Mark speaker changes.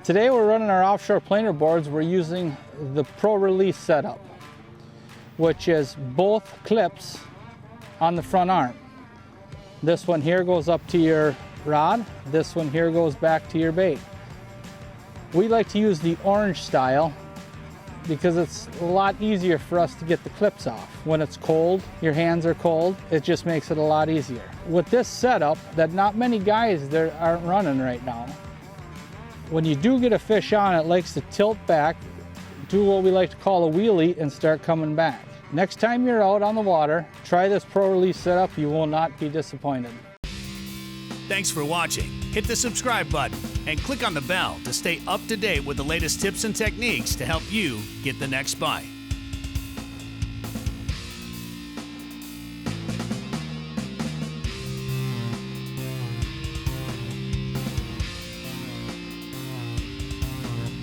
Speaker 1: Today we're running our offshore planer boards. We're using the Pro Release setup, which is both clips on the front arm. This one here goes up to your rod. This one here goes back to your bait. We like to use the orange style because it's a lot easier for us to get the clips off. When it's cold, your hands are cold, it just makes it a lot easier. With this setup that not many guys there aren't running right now, when you do get a fish on, it likes to tilt back, do what we like to call a wheelie, and start coming back. Next time you're out on the water, try this Pro Release setup. You will not be disappointed.
Speaker 2: Thanks for watching. Hit the subscribe button and click on the bell to stay up to date with the latest tips and techniques to help you get the next bite.